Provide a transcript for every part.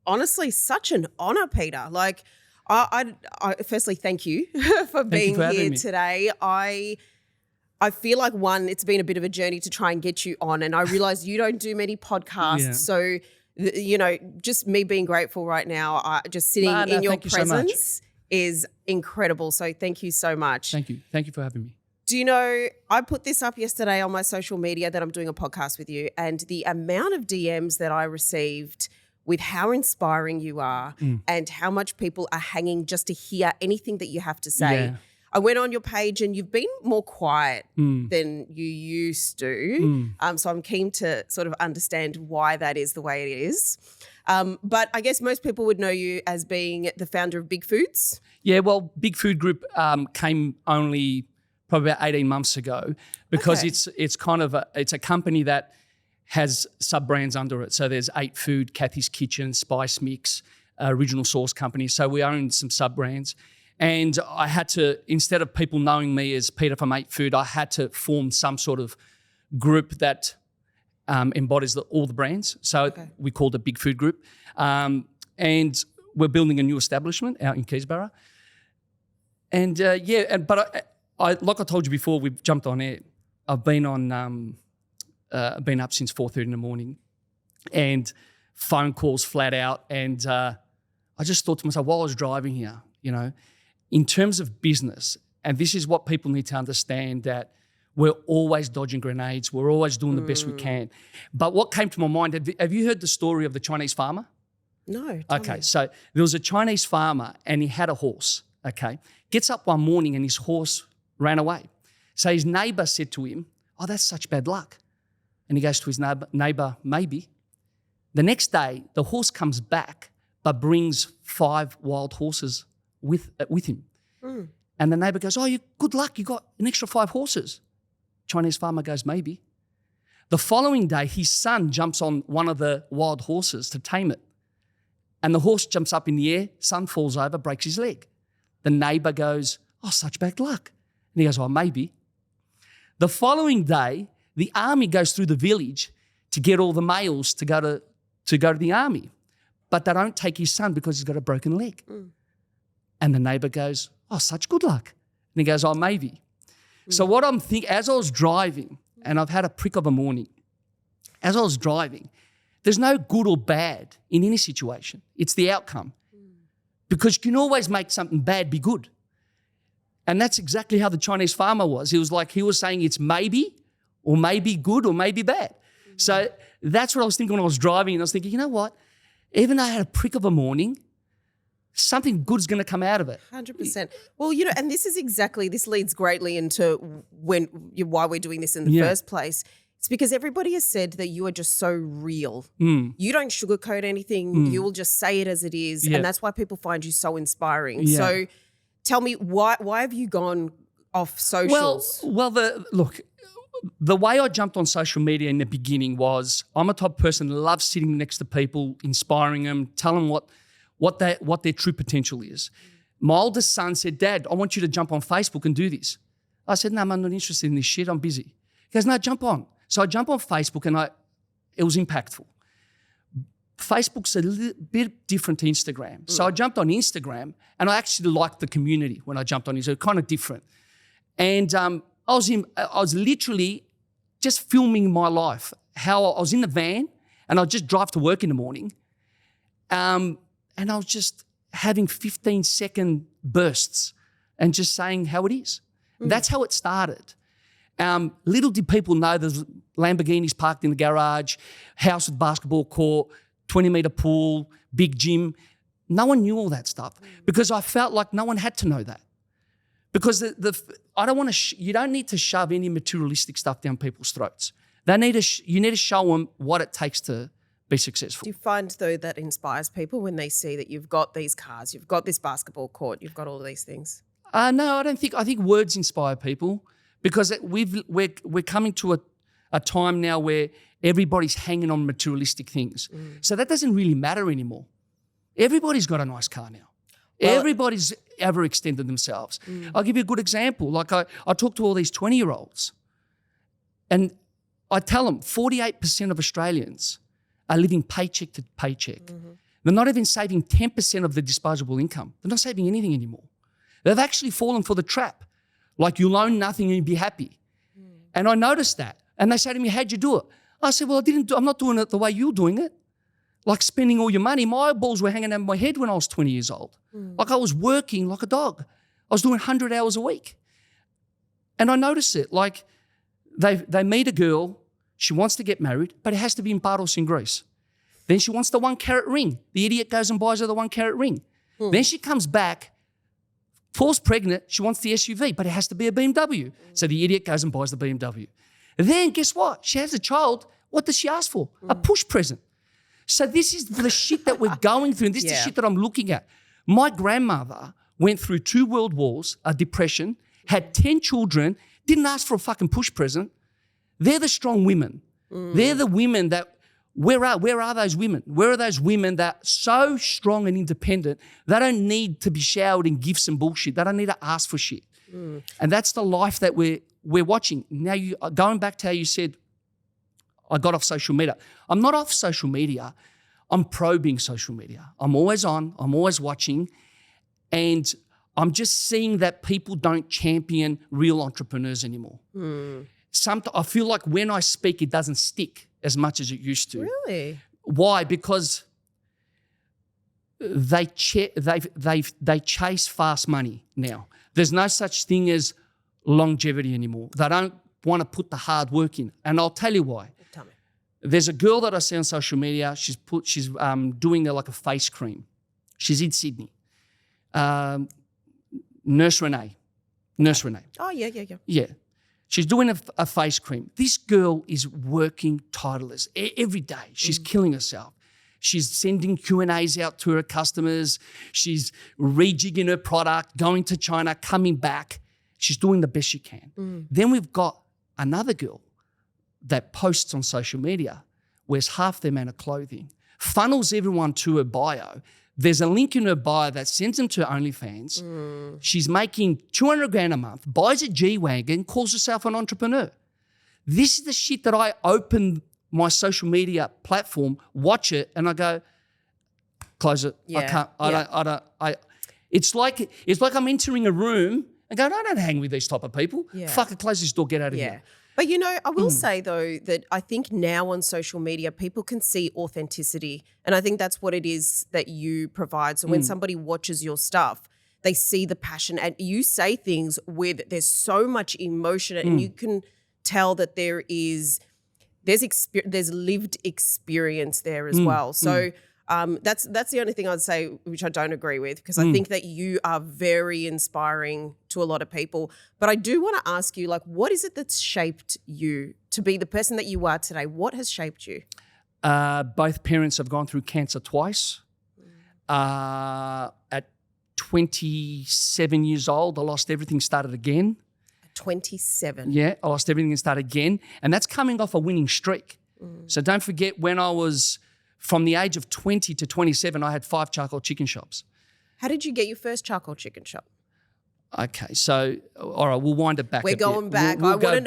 honestly such an honor, Peter. Like, I firstly thank you for being here today. I feel like, one, it's been a bit of a journey to try and get you on, and I realize you don't do many podcasts. So, you know, just me being grateful right now, just sitting in your presence is incredible. So thank you so much. Thank you. Thank you for having me. Do you know, I put this up yesterday on my social media that I'm doing a podcast with you, and the amount of DMs that I received with how inspiring you are and how much people are hanging just to hear anything that you have to say. Yeah. I went on your page and you've been more quiet than you used to. So I'm keen to sort of understand why that is the way it is. But I guess most people would know you as being the founder of Big Foods. Yeah, well, Big Food Group came only probably about 18 months ago because it's kind of it's a company that has sub-brands under it. So there's 8 Food, Kathy's Kitchen, Spice Mix, Original Source Company. So we own some sub-brands. And I had to, instead of people knowing me as Peter from 8 Food, I had to form some sort of group that embodies all the brands. So we called it Big Food Group. And we're building a new establishment out in Keysborough. And but I like I told you before, we've jumped on air. I've been on, been up since 4:30 in the morning, and phone calls flat out. And I just thought to myself while I was driving here, you know, in terms of business, and this is what people need to understand, that we're always dodging grenades. We're always doing the best we can. But what came to my mind, have you heard the story of the Chinese farmer? No. Okay, so there was a Chinese farmer and he had a horse, okay? Gets up one morning and his horse ran away. So his neighbour said to him, "Oh, that's such bad luck." And he goes to his neighbour, "Maybe." The next day, the horse comes back but brings 5 wild horses with him. And the neighbour goes, "Oh, good luck, you got an extra 5 horses." Chinese farmer goes, "Maybe." The following day, his son jumps on one of the wild horses to tame it. And the horse jumps up in the air, son falls over, breaks his leg. The neighbour goes, "Oh, such bad luck." And he goes, "Oh, maybe." The following day, the army goes through the village to get all the males to go to the army. But they don't take his son because he's got a broken leg. And the neighbour goes, "Oh, such good luck." And he goes, "Oh, maybe." So what I'm thinking, as I was driving, and I've had a prick of a morning, as I was driving, there's no good or bad in any situation. It's the outcome. Because you can always make something bad be good. And that's exactly how the Chinese farmer was. He was saying it's maybe, or maybe good, or maybe bad. So that's what I was thinking when I was driving. And I was thinking, you know what? Even though I had a prick of a morning, something good's going to come out of it. 100%. Well, you know, and this leads greatly into why we're doing this in the first place. It's because everybody has said that you are just so real. You don't sugarcoat anything. You will just say it as it is. And that's why people find you so inspiring. So tell me, why have you gone off socials? Well, the way I jumped on social media in the beginning was, I'm a type of person that loves sitting next to people, inspiring them, telling them what their true potential is. My oldest son said, "Dad, I want you to jump on Facebook and do this." I said, "No, I'm not interested in this shit. I'm busy." He goes, "No, jump on." So I jump on Facebook and it was impactful. Facebook's a little bit different to Instagram. So I jumped on Instagram and I actually liked the community when I jumped on Instagram, kind of different. And I was literally just filming my life, how I was in the van and I'd just drive to work in the morning. And I was just having 15-second bursts and just saying how it is. That's how it started. Little did people know there's Lamborghinis parked in the garage, house with basketball court, 20-metre pool, big gym. No one knew all that stuff because I felt like no one had to know that. Because you don't need to shove any materialistic stuff down people's throats. You need to show them what it takes to be successful. Do you find, though, that inspires people when they see that you've got these cars, you've got this basketball court, you've got all of these things? No, I don't think. I think words inspire people because we're coming to a time now where everybody's hanging on materialistic things. So that doesn't really matter anymore. Everybody's got a nice car now. Well, everybody's ever extended themselves. I'll give you a good example. Like I talk to all these 20-year-olds and I tell them 48% of Australians are living paycheck to paycheck. They're not even saving 10% of their disposable income. They're not saving anything anymore. They've actually fallen for the trap. Like, you'll own nothing and you'll be happy. And I noticed that. And they say to me, how'd you do it? I said, well, I'm not doing it the way you're doing it. Like spending all your money. My balls were hanging out of my head when I was 20 years old. Like, I was working like a dog. I was doing 100 hours a week. And I noticed it. Like, they meet a girl, she wants to get married, but it has to be in Paros in Greece. Then she wants the 1 carat ring. The idiot goes and buys her the 1 carat ring. Then she comes back, falls pregnant, she wants the SUV, but it has to be a BMW. So the idiot goes and buys the BMW. And then guess what? She has a child. What does she ask for? A push present. So this is the shit that we're going through, and this is the shit that I'm looking at. My grandmother went through 2 world wars, a depression, had 10 children, didn't ask for a fucking push present. They're the strong women. They're the women that, where are those women? Where are those women that are so strong and independent, they don't need to be showered in gifts and bullshit. They don't need to ask for shit. And that's the life that we're watching. Now, going back to how you said, I got off social media. I'm not off social media. I'm probing social media. I'm always on. I'm always watching. And I'm just seeing that people don't champion real entrepreneurs anymore. I feel like when I speak, it doesn't stick as much as it used to. Really? Why? Because they chase fast money now. There's no such thing as longevity anymore. They don't want to put the hard work in. And I'll tell you why. Tell me. There's a girl that I see on social media. She's doing like a face cream. She's in Sydney. Nurse Renee. Oh, yeah. Yeah. She's doing a face cream. This girl is working tireless every day. She's killing herself. She's sending Q&As out to her customers. She's rejigging her product, going to China, coming back. She's doing the best she can. Then we've got another girl that posts on social media, wears half the amount of clothing, funnels everyone to her bio. There's a link in her bio that sends them to OnlyFans. She's making 200 grand a month, buys a G-Wagon, calls herself an entrepreneur. This is the shit that I open my social media platform, watch it, and I go, close it. Yeah. I can't. It's like I'm entering a room and going, I don't hang with these type of people. Yeah. Fuck it, close this door, get out of here. But, I will say, though, that I think now on social media, people can see authenticity. And I think that's what it is that you provide. So when somebody watches your stuff, they see the passion and you say things there's so much emotion and you can tell that there's lived experience there as well. So that's the only thing I'd say which I don't agree with, because I think that you are very inspiring to a lot of people. But I do want to ask you, like, what is it that's shaped you to be the person that you are today? What has shaped you? Both parents have gone through cancer twice. At 27 years old, I lost everything, started again. 27. Yeah, I lost everything and started again. And that's coming off a winning streak. So don't forget, when I was from the age of 20 to 27, I had 5 charcoal chicken shops. How did you get your first charcoal chicken shop? Okay, so all right, we'll wind it back. We're going back. I want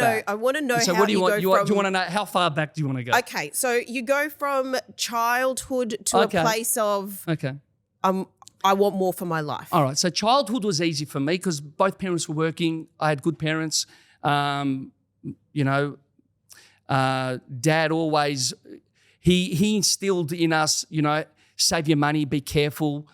to know. So how what do you want? Go do you want to know how far back do you want to go? Okay, so you go from childhood to a place of I want more for my life. All right, so childhood was easy for me because both parents were working. I had good parents. Dad always he instilled in us, save your money, be careful.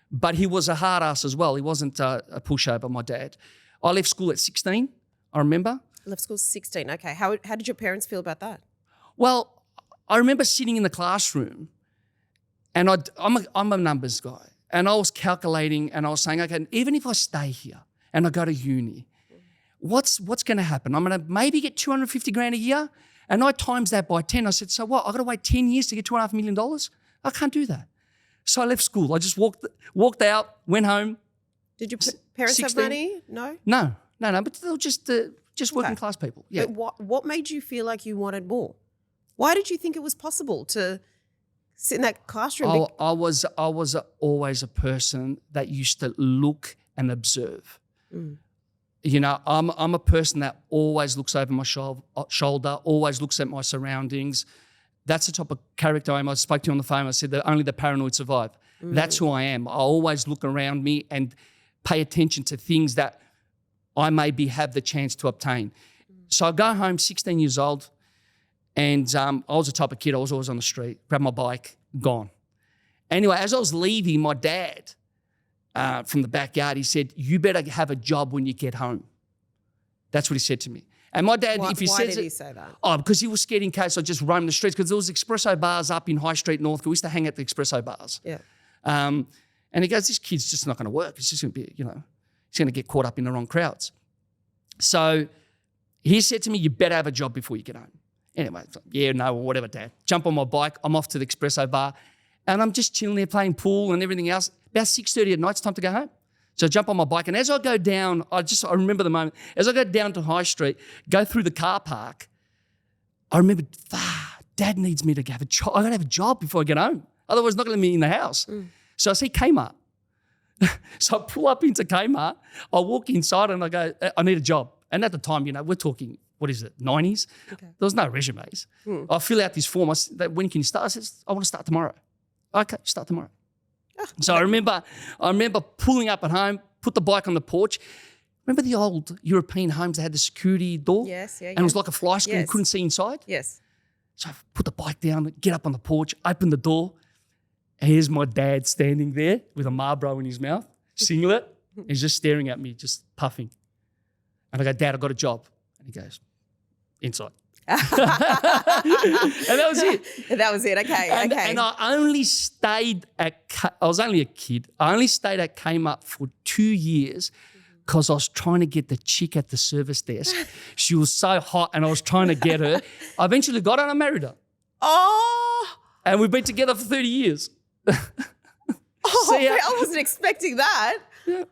But he was a hard ass as well. He wasn't a pushover, my dad. I left school at 16, I remember. Left school at 16, okay. How did your parents feel about that? Well, I remember sitting in the classroom and I'm a numbers guy. And I was calculating and I was saying, okay, even if I stay here and I go to uni, what's going to happen? I'm going to maybe get 250 grand a year. And I times that by 10. I said, so what? I've got to wait 10 years to get $2.5 million? I can't do that. So I left school. I just walked out, went home. Did your parents 16? have money? No? No. But they were just working class people. Yeah. But what made you feel like you wanted more? Why did you think it was possible to sit in that classroom? I was always a person that used to look and observe. I'm a person that always looks over my shoulder, always looks at my surroundings. That's the type of character I am. I spoke to you on the phone. I said that only the paranoid survive. That's who I am. I always look around me and pay attention to things that I maybe have the chance to obtain. So I go home, 16 years old, and I was the type of kid, I was always on the street, grab my bike, gone. Anyway, as I was leaving, my dad from the backyard, he said, you better have a job when you get home. That's what he said to me. And my dad, if he why says did it, he say that? oh, because he was scared in case I just roamed the streets, because there was espresso bars up in High Street, Northcote. We used to hang at the espresso bars. Yeah. And he goes, this kid's just not going to work. It's just going to be, he's going to get caught up in the wrong crowds. So he said to me, you better have a job before you get home. Anyway, yeah, no, or whatever, Dad. Jump on my bike. I'm off to the espresso bar. And I'm just chilling there playing pool and everything else. About 6:30 at night, it's time to go home. So I jump on my bike. And as I go down, I remember the moment. As I go down to High Street, go through the car park, I remember, Dad needs me to have a job. I got to have a job before I get home. Otherwise, not going to be in the house. So I see Kmart. So I pull up into Kmart. I walk inside and I go, I need a job. And at the time, we're talking, what is it, 90s? Okay. There was no resumes. I fill out this form. I said, when can you start? I said, I want to start tomorrow. Okay, start tomorrow. So I remember pulling up at home, put the bike on the porch. Remember the old European homes that had the security door? Yes, yeah. And it was like a fly screen, you couldn't see inside? Yes. So I put the bike down, get up on the porch, open the door. And here's my dad standing there with a Marlboro in his mouth, singlet. He's just staring at me, just puffing. And I go, Dad, I got a job. And he goes, inside. And that was it. That was it. Okay. And I only stayed I was only a kid. I only stayed at Kmart for 2 years because I was trying to get the chick at the service desk. She was so hot and I was trying to get her. I eventually got her and I married her. Oh. And we've been together for 30 years. I wasn't expecting that. Yeah.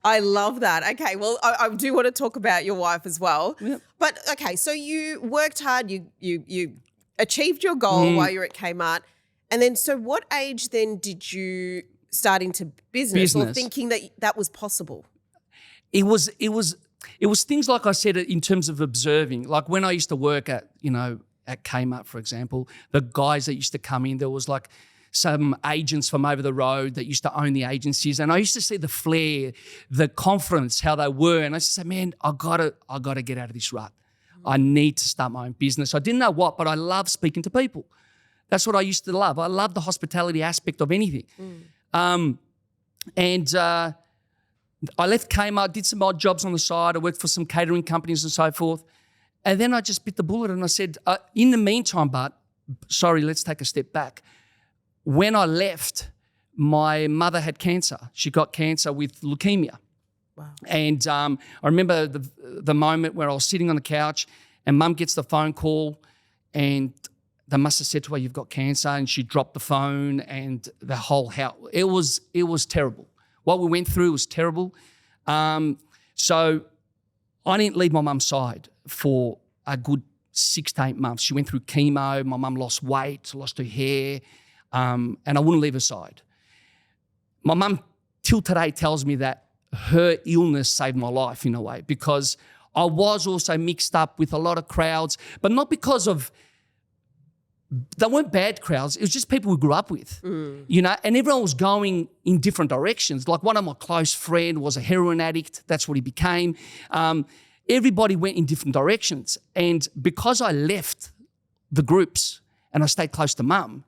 I love that. Okay, well, I do want to talk about your wife as well. Yep. But okay, so you worked hard, you achieved your goal while you're at Kmart. And then so what age then did you start into business. Or thinking that was possible? It was things like I said in terms of observing. Like when I used to work at Kmart, for example, the guys that used to come in, there was like some agents from over the road that used to own the agencies. And I used to see the flair, the confidence, how they were. And I used to say, man, I gotta get out of this rut. I need to start my own business. I didn't know what, but I love speaking to people. That's what I used to love. I love the hospitality aspect of anything. I left Kmart, did some odd jobs on the side. I worked for some catering companies and so forth. And then I just bit the bullet and I said, in the meantime, let's take a step back. When I left, my mother had cancer. She got cancer with leukemia. Wow. And I remember the moment where I was sitting on the couch and Mum gets the phone call and they must have said to her, you've got cancer, and she dropped the phone and the whole house. It was terrible. What we went through was terrible. So I didn't leave my mum's side for a good 6 to 8 months. She went through chemo. My mum lost weight, lost her hair, and I wouldn't leave her side. My mum till today tells me that her illness saved my life in a way, because I was also mixed up with a lot of crowds, but not because of, they weren't bad crowds. It was just people we grew up with, and everyone was going in different directions. Like one of my close friends was a heroin addict. That's what he became. Everybody went in different directions. And because I left the groups and I stayed close to Mum,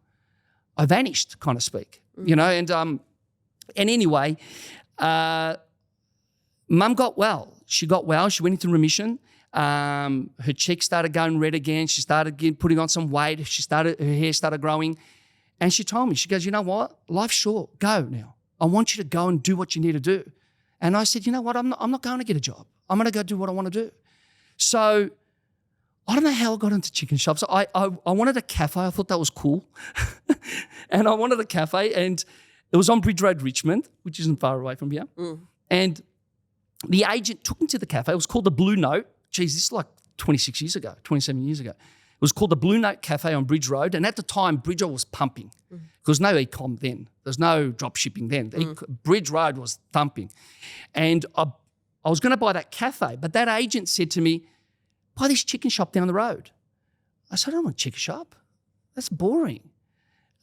I vanished, kind of speak, and anyway, Mum got well. She got well. She went into remission. Her cheeks started going red again. She started putting on some weight. Her hair started growing. And she told me, she goes, you know what? Life's short. Go now. I want you to go and do what you need to do. And I said, you know what? I'm not going to get a job. I'm going to go do what I want to do. So I don't know how I got into chicken shops. I wanted a cafe. I thought that was cool. And I wanted a cafe, and it was on Bridge Road, Richmond, which isn't far away from here. And the agent took me to the cafe. It was called the Blue Note. Geez, this is like 26 years ago, 27 years ago. It was called the Blue Note Cafe on Bridge Road. And at the time, Bridge Road was pumping. There was no e-com then. There was no drop shipping then. Bridge Road was thumping. And I was going to buy that cafe, but that agent said to me, buy this chicken shop down the road. I said, I don't want a chicken shop. That's boring.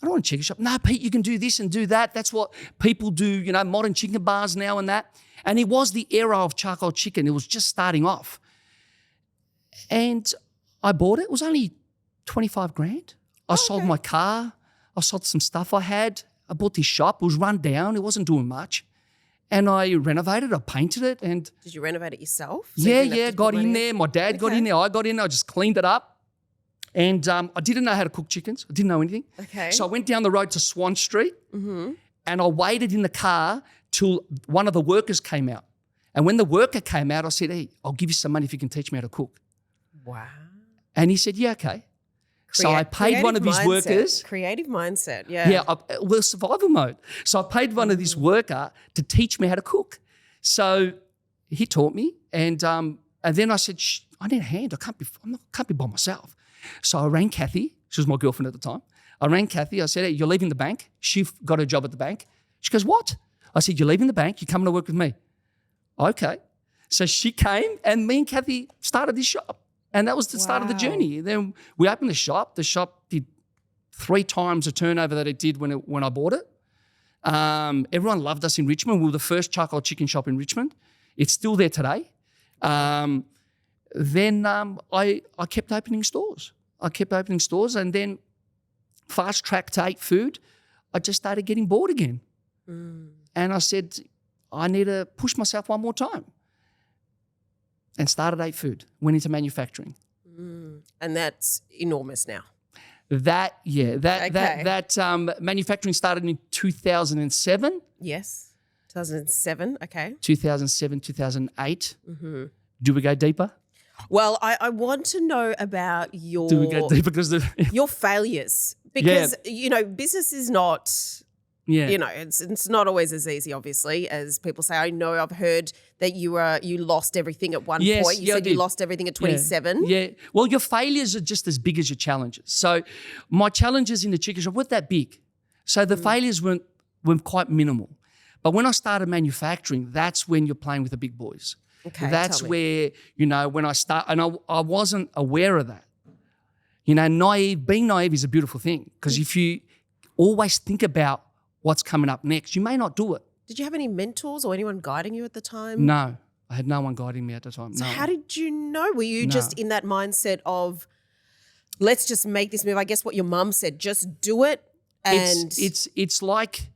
I don't want a chicken shop. No, Pete, you can do this and do that. That's what people do, you know, modern chicken bars now and that. And it was the era of charcoal chicken. It was just starting off. And I bought it. It was only 25 grand. I sold my car. I sold some stuff I had. I bought this shop. It was run down. It wasn't doing much. And I renovated. I painted it. And did you renovate it yourself? So got in there. My dad got in there. I got in there. I just cleaned it up. And I didn't know how to cook chickens. I didn't know anything. Okay. So I went down the road to Swan Street and I waited in the car till one of the workers came out. And when the worker came out, I said, hey, I'll give you some money if you can teach me how to cook. Wow. And he said, yeah, okay. So I paid one of his workers. Creative mindset, yeah. Yeah, well, survival mode. So I paid one of this worker to teach me how to cook. So he taught me. And then I said, I need a hand. I can't be by myself. So I rang Kathy. She was my girlfriend at the time. I rang Kathy. I said, hey, you're leaving the bank. She got a job at the bank. She goes, what? I said, you're leaving the bank. You're coming to work with me. Okay. So she came and me and Kathy started this shop. And that was the start of the journey. Then we opened the shop. The shop did 3 times the turnover that it did when I bought it. Everyone loved us in Richmond. We were the first charcoal chicken shop in Richmond. It's still there today. Then I kept opening stores. And then fast track to 8 Food, I just started getting bored again. And I said, I need to push myself one more time. And started 8 Food, went into manufacturing. And that's enormous now. Manufacturing started in 2007. Yes, 2007, okay. 2007, 2008. Do we go deeper? Well, I want to know about your your failures because you know business is not you know it's not always as easy obviously as people say. I know I've heard that you lost everything at one point. You said you lost everything at 27. Yeah. Well, your failures are just as big as your challenges. So my challenges in the chicken shop weren't that big. So the failures weren't quite minimal. But when I started manufacturing, that's when you're playing with the big boys. Okay, that's where, you know, when I start, and I wasn't aware of that. You know, being naive is a beautiful thing because if you always think about what's coming up next, you may not do it. Did you have any mentors or anyone guiding you at the time? No, I had no one guiding me at the time. So how did you know? Were you just in that mindset of, let's just make this move? I guess what your mum said, just do it. And it's like,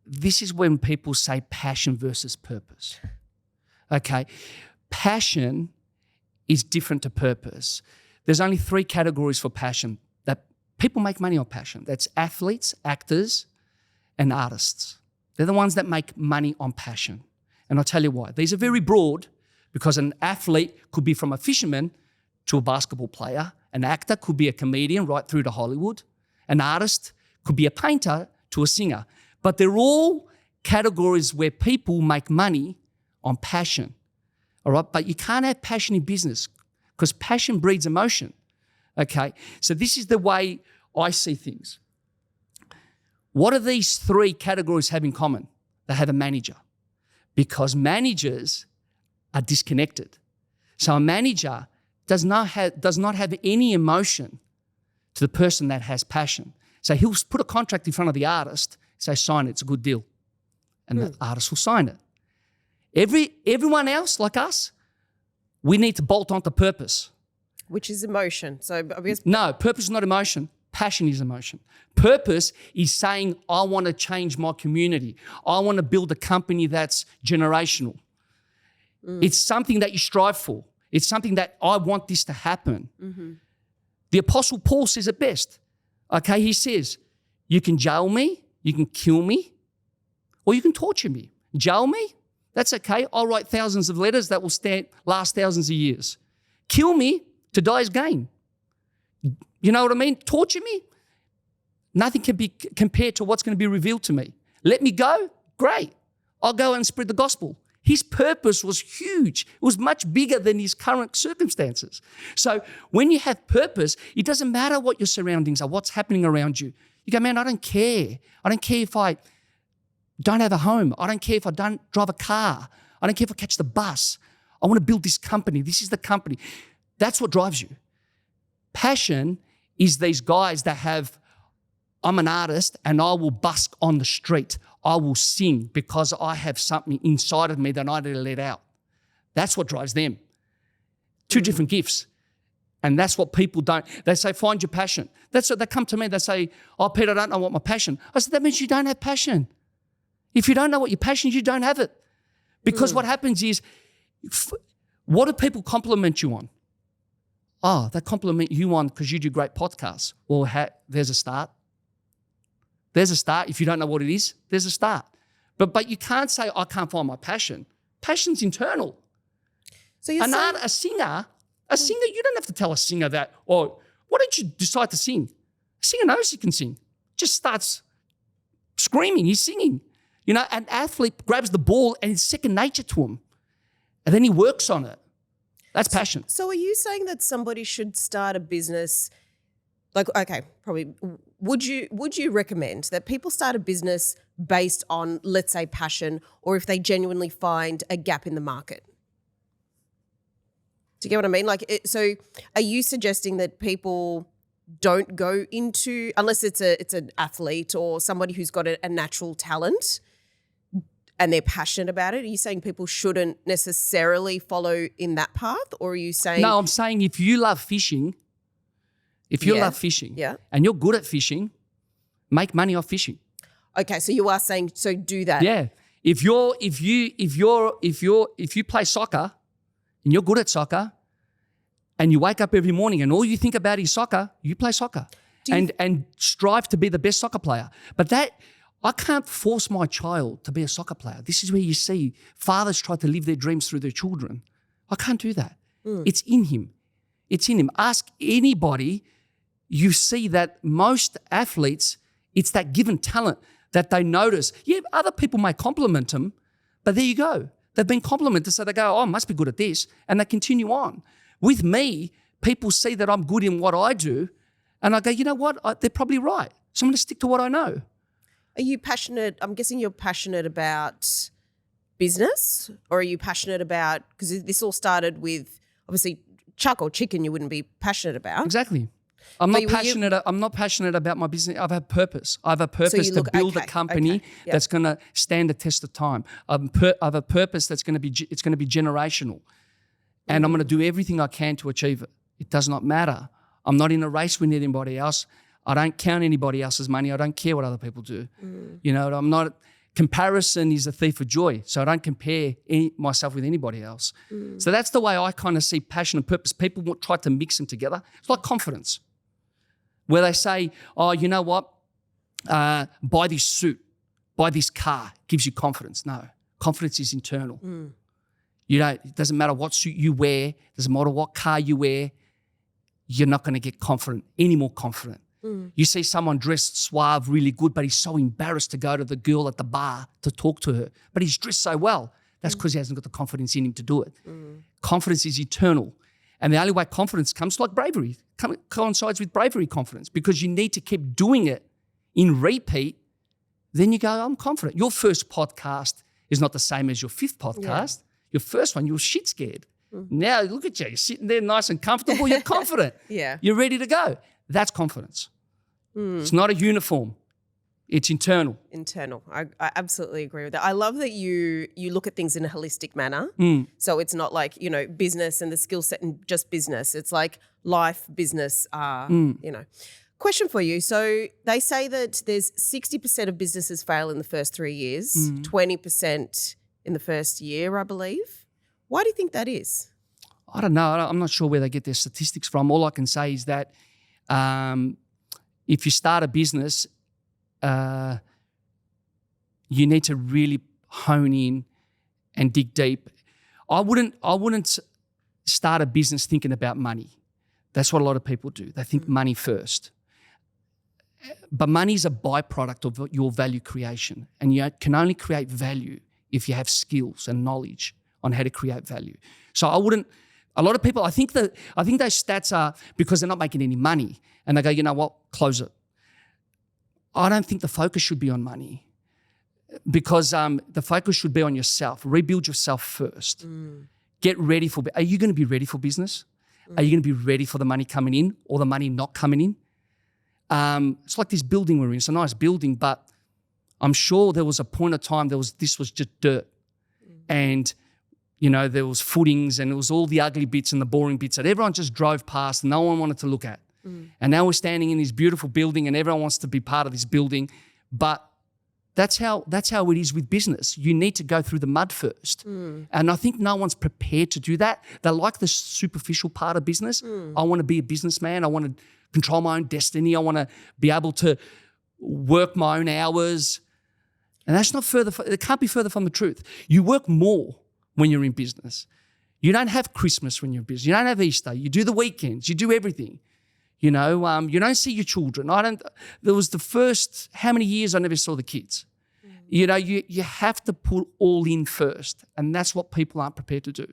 this is when people say passion versus purpose. Okay, passion is different to purpose. There's only 3 categories for passion that people make money on passion. That's athletes, actors, and artists. They're the ones that make money on passion. And I'll tell you why. These are very broad because an athlete could be from a fisherman to a basketball player. An actor could be a comedian right through to Hollywood. An artist could be a painter to a singer. But they're all categories where people make money on passion, all right? But you can't have passion in business because passion breeds emotion, okay? So this is the way I see things. What do these 3 categories have in common? They have a manager because managers are disconnected. So a manager does not have any emotion to the person that has passion. So he'll put a contract in front of the artist, say, sign it, it's a good deal. And the artist will sign it. Everyone else, like us, we need to bolt onto purpose. Which is emotion. So I guess no, purpose is not emotion. Passion is emotion. Purpose is saying, I want to change my community. I want to build a company that's generational. It's something that you strive for. It's something that I want this to happen. The Apostle Paul says it best. Okay, he says, you can jail me, you can kill me, or you can torture me. Jail me? That's okay. I'll write thousands of letters that will last thousands of years. Kill me, to die is gain. You know what I mean? Torture me? Nothing can be compared to what's going to be revealed to me. Let me go? Great. I'll go and spread the gospel. His purpose was huge. It was much bigger than his current circumstances. So when you have purpose, it doesn't matter what your surroundings are, what's happening around you. You go, man, I don't care. I don't care if I don't have a home. I don't care if I don't drive a car. I don't care if I catch the bus. I want to build this company. This is the company. That's what drives you. Passion is these guys that have, I'm an artist and I will busk on the street. I will sing because I have something inside of me that I need to let out. That's what drives them. Two different gifts. And that's what people don't. They say, find your passion. That's what they come to me. They say, oh, Peter, I don't know what my passion. I said, that means you don't have passion. If you don't know what your passion is, you don't have it. Because what happens is, what do people compliment you on? Oh, they compliment you on because you do great podcasts. Well, there's a start. There's a start. If you don't know what it is, there's a start. But you can't say, I can't find my passion. Passion's internal. So you're saying... A singer, you don't have to tell a singer that, oh, why don't you decide to sing? A singer knows he can sing. Just starts screaming, he's singing. You know, an athlete grabs the ball and it's second nature to him. And then he works on it. That's passion. So are you saying that somebody should start a business, like, okay, probably, would you recommend that people start a business based on, let's say, passion, or if they genuinely find a gap in the market? Do you get what I mean? Like, so are you suggesting that people don't go into, unless it's an athlete or somebody who's got a natural talent and they're passionate about it, are you saying people shouldn't necessarily follow in that path? Or are you saying... No, I'm saying if you love fishing, and you're good at fishing, make money off fishing. Okay, so you are saying, so do that. Yeah. If you play soccer and you're good at soccer and you wake up every morning and all you think about is soccer, you play soccer and strive to be the best soccer player. But I can't force my child to be a soccer player. This is where you see fathers try to live their dreams through their children. I can't do that. It's in him. It's in him. Ask anybody. You see that most athletes, it's that given talent that they notice. Yeah, other people may compliment them, but there you go. They've been complimented, so they go, oh, I must be good at this, and they continue on. With me, people see that I'm good in what I do, and I go, you know what? They're probably right. So I'm going to stick to what I know. Are you passionate? I'm guessing you're passionate about business, or are you passionate about, because this all started with obviously chuck or chicken you wouldn't be passionate about. Exactly. I'm not passionate about my business. I have a purpose. I have a purpose to build a company that's going to stand the test of time. I have a purpose that's going to be generational, and I'm going to do everything I can to achieve it. It does not matter. I'm not in a race with anybody else. I don't count anybody else's money. I don't care what other people do. You know, I'm not. Comparison is a thief of joy, so I don't compare myself with anybody else. So that's the way I kind of see passion and purpose. People try to mix them together. It's like confidence, where they say, oh, you know what, buy this suit, buy this car, gives you confidence. No, confidence is internal. You know, it doesn't matter what suit you wear, it doesn't matter what car you wear, you're not going to get any more confident. You see someone dressed suave, really good, but he's so embarrassed to go to the girl at the bar to talk to her. But he's dressed so well. That's because he hasn't got the confidence in him to do it. Confidence is eternal. And the only way confidence comes, like bravery, coincides with bravery confidence, because you need to keep doing it in repeat. Then you go, I'm confident. Your first podcast is not the same as your fifth podcast. Yeah. Your first one, you were shit scared. Now look at you. You're sitting there nice and comfortable. You're confident. You're ready to go. That's confidence. It's not a uniform. It's internal. Internal. I absolutely agree with that. I love that you look at things in a holistic manner. So it's not like, you know, business and the skill set and just business. It's like life, business, you know. Question for you. So they say that there's 60% of businesses fail in the first 3 years, 20% in the first year, I believe. Why do you think that is? I don't know. I'm not sure where they get their statistics from. All I can say is that if you start a business, you need to really hone in and dig deep. I wouldn't start a business thinking about money. That's what a lot of people do. They think money first. But money is a byproduct of your value creation, and you can only create value if you have skills and knowledge on how to create value. So I wouldn't. A lot of people, I think those stats are because they're not making any money, and they go, you know what, close it. I don't think the focus should be on money, because the focus should be on yourself. Rebuild yourself first. Get ready for. Are you going to be ready for business? Are you going to be ready for the money coming in or the money not coming in? It's like this building we're in. It's a nice building, but I'm sure there was a point of time this was just dirt. And, there was footings and it was all the ugly bits and the boring bits that everyone just drove past and no one wanted to look at. And now we're standing in this beautiful building and everyone wants to be part of this building. But that's how it is with business. You need to go through the mud first. And I think no one's prepared to do that. They like the superficial part of business. I want to be a businessman. I want to control my own destiny. I want to be able to work my own hours. And that's not it can't be further from the truth. You work more when you're in business. You don't have Christmas when you're in business. You don't have Easter. You do the weekends. You do everything. You don't see your children. There was the first, how many years I never saw the kids. You have to put all in first. And that's what people aren't prepared to do.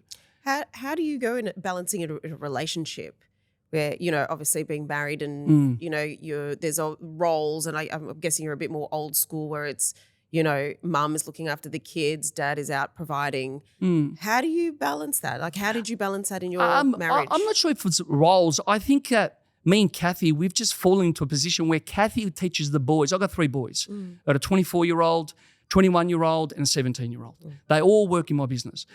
How do you go in balancing a relationship where, obviously being married and, there's roles and I'm guessing you're a bit more old school where it's, mum is looking after the kids, dad is out providing. How do you balance that? Like, how did you balance that in your marriage? I'm not sure if it's roles. I think me and Kathy, we've just fallen into a position where Kathy teaches the boys. I've got 3 boys. I've got a 24-year-old, 21-year-old and a 17-year-old. They all work in my business.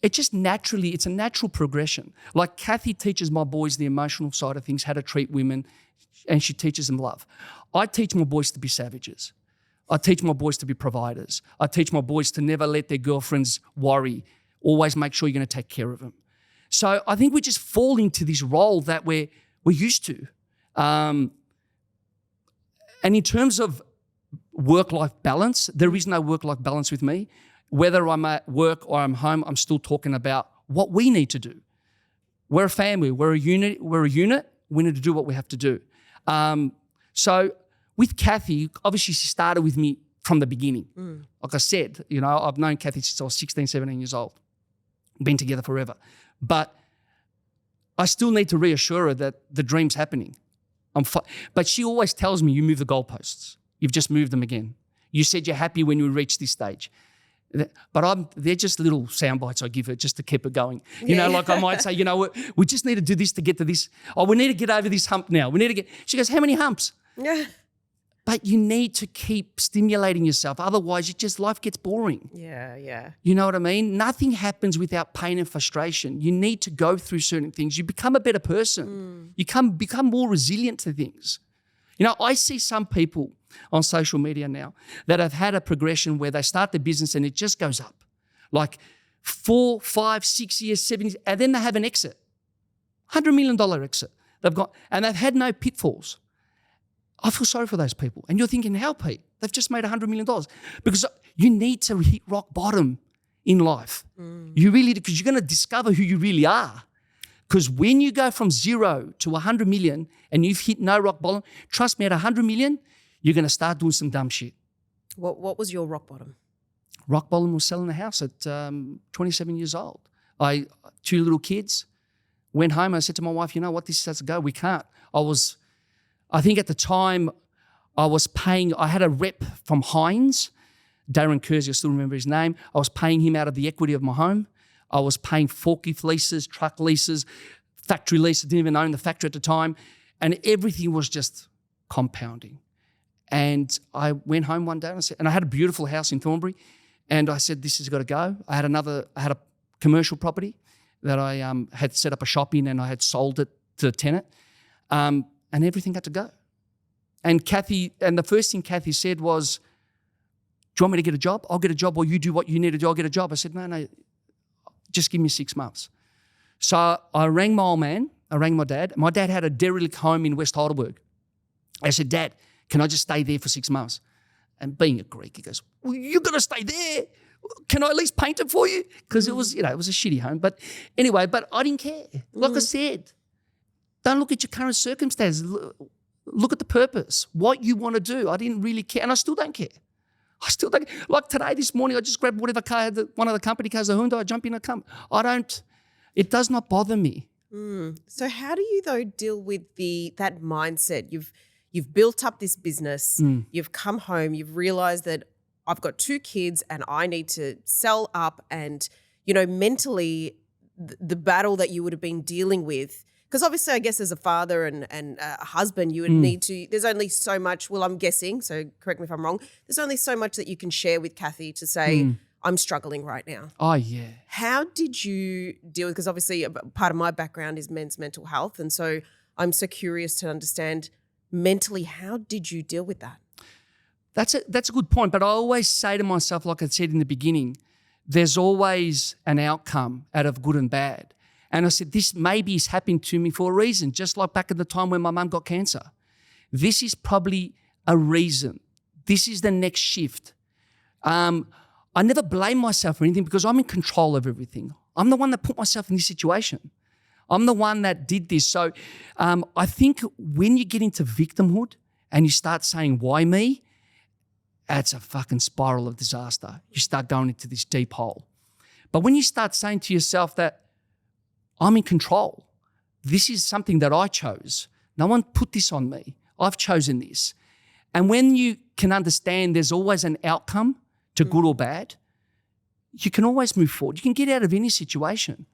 It's a natural progression. Like Kathy teaches my boys the emotional side of things, how to treat women, and she teaches them love. I teach my boys to be savages. I teach my boys to be providers. I teach my boys to never let their girlfriends worry. Always make sure you're going to take care of them. So I think we just fall into this role that we're used to. And in terms of work-life balance, there is no work-life balance with me. Whether I'm at work or I'm home, I'm still talking about what we need to do. We're a family. We're a unit. We need to do what we have to do. So with Kathy, obviously she started with me from the beginning. Like I said, I've known Kathy since I was 16, 17 years old. Been together forever. But I still need to reassure her that the dream's happening. But she always tells me, you move the goalposts. You've just moved them again. You said you're happy when you reach this stage. But they're just little sound bites I give her just to keep her going. Like I might say, we just need to do this to get to this. Oh, we need to get over this hump now. She goes, how many humps? Yeah. But you need to keep stimulating yourself. Otherwise, life gets boring. Yeah. You know what I mean? Nothing happens without pain and frustration. You need to go through certain things. You become a better person. You become more resilient to things. I see some people on social media now that have had a progression where they start their business and it just goes up. Like 4, 5, 6 years, 7 years, and then they have an exit. $100 million exit. And they've had no pitfalls. I feel sorry for those people. And you're thinking, how, Pete? They've just made $100 million. Because you need to hit rock bottom in life. You really do, because you're going to discover who you really are. Because when you go from 0 to 100 million and you've hit no rock bottom, trust me, at 100 million, you're going to start doing some dumb shit. What was your rock bottom? Rock bottom was selling a house at 27 years old. 2 little kids, went home. I said to my wife, this has to go. We can't. I think at the time I had a rep from Heinz, Darren Kersey, I still remember his name. I was paying him out of the equity of my home. I was paying forklift leases, truck leases, factory leases. I didn't even own the factory at the time. And everything was just compounding. And I went home one day and I had a beautiful house in Thornbury. And I said, this has got to go. I had a commercial property that I had set up a shop in and I had sold it to a tenant. And everything had to go. And the first thing Kathy said was, do you want me to get a job? I'll get a job, or you do what you need to do, I'll get a job. I said, no, just give me 6 months. So I rang my old man, I rang my dad. My dad had a derelict home in West Heidelberg. I said, Dad, can I just stay there for 6 months? And being a Greek, he goes, well, you're going to stay there. Can I at least paint it for you? Because it was, it was a shitty home. But anyway, I didn't care. Like I said, don't look at your current circumstances. Look at the purpose, what you want to do. I didn't really care, and I still don't care. Like today, this morning, I just grabbed whatever car, one of the company cars, the Hyundai, I jump in and come. It does not bother me. So how do you, though, deal with that mindset? You've built up this business, you've come home, you've realised that I've got 2 kids and I need to sell up and, mentally the battle that you would have been dealing with? Because obviously, I guess as a father and a husband, you would need to, there's only so much, well, I'm guessing, so correct me if I'm wrong, there's only so much that you can share with Kathy to say, I'm struggling right now. Oh, yeah. How did you deal with, because obviously part of my background is men's mental health, and so I'm so curious to understand mentally, how did you deal with that? That's a good point, but I always say to myself, like I said in the beginning, there's always an outcome out of good and bad. And I said, this maybe is happening to me for a reason, just like back at the time when my mum got cancer. This is probably a reason. This is the next shift. I never blame myself for anything because I'm in control of everything. I'm the one that put myself in this situation. I'm the one that did this. So I think when you get into victimhood and you start saying, why me? That's a fucking spiral of disaster. You start going into this deep hole. But when you start saying to yourself that I'm in control, this is something that I chose. No one put this on me. I've chosen this. And when you can understand there's always an outcome to good or bad, you can always move forward. You can get out of any situation.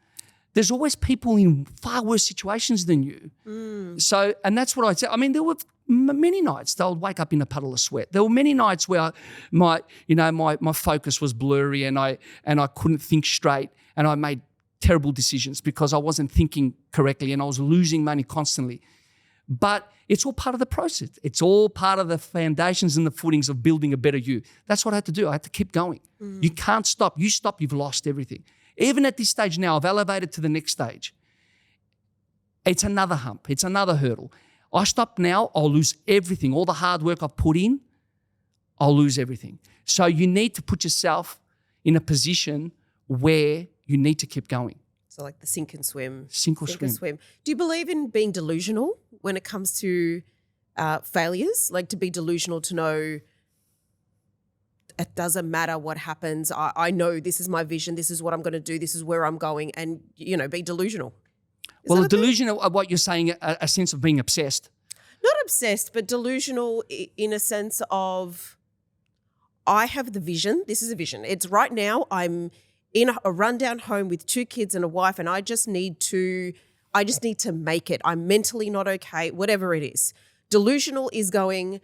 There's always people in far worse situations than you. So, and that's what I said. I mean, there were many nights they'll wake up in a puddle of sweat. There were many nights where my focus was blurry and I couldn't think straight, and I made terrible decisions because I wasn't thinking correctly and I was losing money constantly. But it's all part of the process. It's all part of the foundations and the footings of building a better you. That's what I had to do. I had to keep going. You can't stop. You stop, you've lost everything. Even at this stage now, I've elevated to the next stage. It's another hump. It's another hurdle. I stop now, I'll lose everything. All the hard work I've put in, I'll lose everything. So you need to put yourself in a position where you need to keep going. So like the sink and swim. Sink or swim. Do you believe in being delusional when it comes to failures? Like to be delusional, to know it doesn't matter what happens. I know this is my vision. This is what I'm going to do. This is where I'm going, and, be delusional. Well, delusional of what you're saying, a sense of being obsessed. Not obsessed, but delusional in a sense of I have the vision. This is a vision. It's right now I'm in a rundown home with 2 kids and a wife, and I just need to make it. I'm mentally not okay, whatever it is. Delusional is going,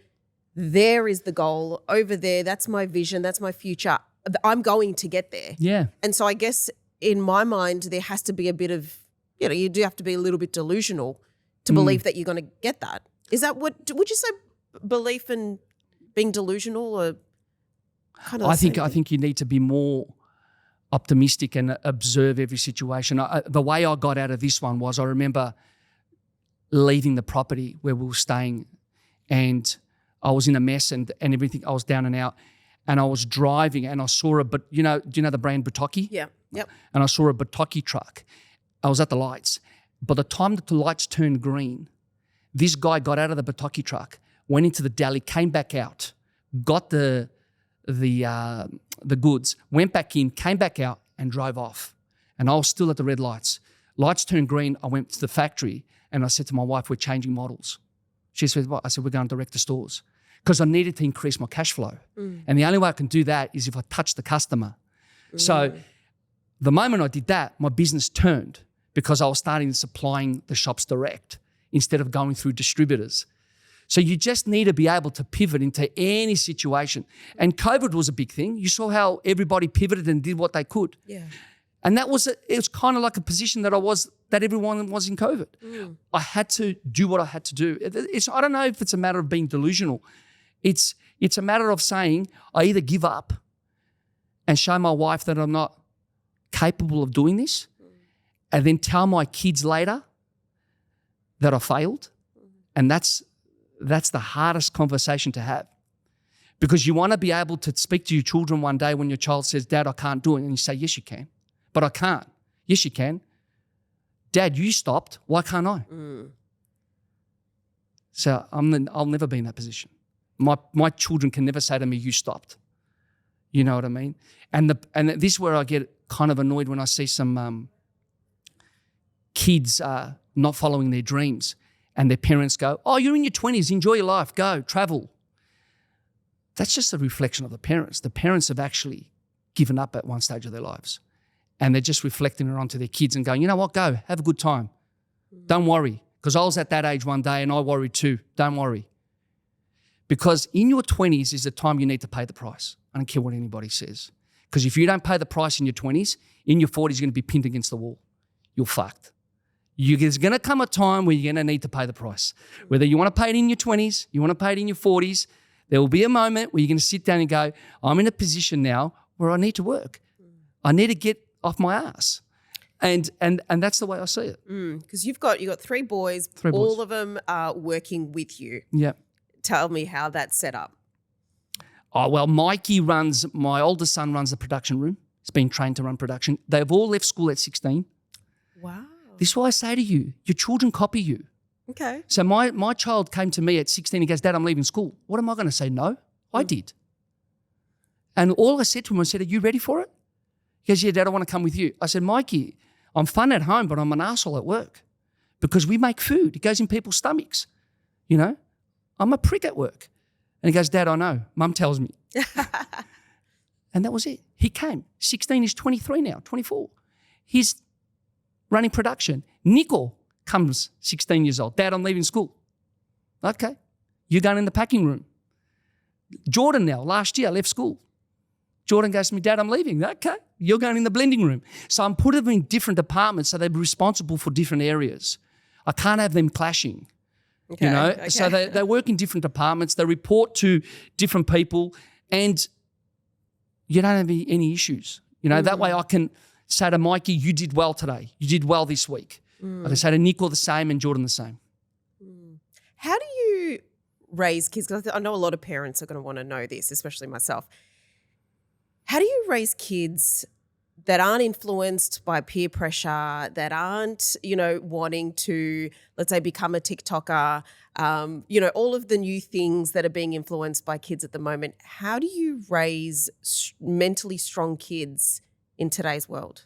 there is the goal over there. That's my vision. That's my future. I'm going to get there. Yeah. And so I guess in my mind, there has to be a bit of, you do have to be a little bit delusional to believe that you're going to get that. Is that would you say belief in being delusional or kind of? I think you need to be more optimistic and observe every situation. The way I got out of this one was I remember leaving the property where we were staying, and I was in a mess and everything. I was down and out, and I was driving and I saw do you know the brand Bataki? Yeah. Yep. And I saw a Bataki truck. I was at the lights. By the time that the lights turned green, this guy got out of the Bataki truck, went into the deli, came back out, got the goods, went back in, came back out and drove off. And I was still at the red lights. Lights turned green. I went to the factory and I said to my wife, we're changing models. She said, what? I said, we're going direct to stores, because I needed to increase my cash flow. And the only way I can do that is if I touch the customer. So the moment I did that, my business turned, because I was starting supplying the shops direct instead of going through distributors. So you just need to be able to pivot into any situation. And COVID was a big thing. You saw how everybody pivoted and did what they could. Yeah. And it was kind of like a position that everyone was in COVID. I had to do what I had to do. I don't know if it's a matter of being delusional. It's a matter of saying, I either give up and show my wife that I'm not capable of doing this, and then tell my kids later that I failed. And that's the hardest conversation to have, because you want to be able to speak to your children one day when your child says, Dad, I can't do it. And you say, yes, you can. But I can't. Yes, you can. Dad, you stopped. Why can't I? So I'll never be in that position. My children can never say to me, you stopped. You know what I mean? And this is where I get kind of annoyed when I see some kids not following their dreams, and their parents go, oh, you're in your 20s, enjoy your life, go, travel. That's just a reflection of the parents. The parents have actually given up at one stage of their lives. and they're just reflecting it onto their kids and going, you know what, go, have a good time. Don't worry. Because I was at that age one day and I worried too. Don't worry. Because in your 20s is the time you need to pay the price. I don't care what anybody says. Because if you don't pay the price in your 20s, in your 40s, you're going to be pinned against the wall. You're fucked. There's going to come a time where you're going to need to pay the price. Whether you want to pay it in your 20s, you want to pay it in your 40s, there will be a moment where you're going to sit down and go, I'm in a position now where I need to work. I need to get off my ass. And that's the way I see it. Because you've got 3 boys. All of them are working with you. Yeah. Tell me how that's set up. Oh, well, my oldest son runs the production room. He's been trained to run production. They've all left school at 16. Wow. This is why I say to you, your children copy you. Okay. So my child came to me at 16. He goes, Dad, I'm leaving school. What am I going to say? No, I did. And all I said to him, I said, are you ready for it? He goes, yeah, Dad, I want to come with you. I said, Mikey, I'm fun at home, but I'm an arsehole at work because we make food. It goes in people's stomachs. You know, I'm a prick at work. And he goes, Dad, I know. Mum tells me. And that was it. He came. 16, he's 23 now, 24. He's running production. Nicole comes 16 years old. Dad, I'm leaving school. Okay. You're going in the packing room. Jordan now, last year, left school. Jordan goes to me, Dad, I'm leaving. Okay. You're going in the blending room. So I'm putting them in different departments so they're responsible for different areas. I can't have them clashing. Okay, you know, okay. So they work in different departments. They report to different people and you don't have any issues. You know, that way I can say to Mikey, you did well today. You did well this week. I can say to Nicole the same and Jordan the same. How do you raise kids? Because I know a lot of parents are going to want to know this, especially myself. How do you raise kids that aren't influenced by peer pressure, that aren't, you know, wanting to, let's say, become a TikToker, you know, all of the new things that are being influenced by kids at the moment? How do you raise mentally strong kids in today's world?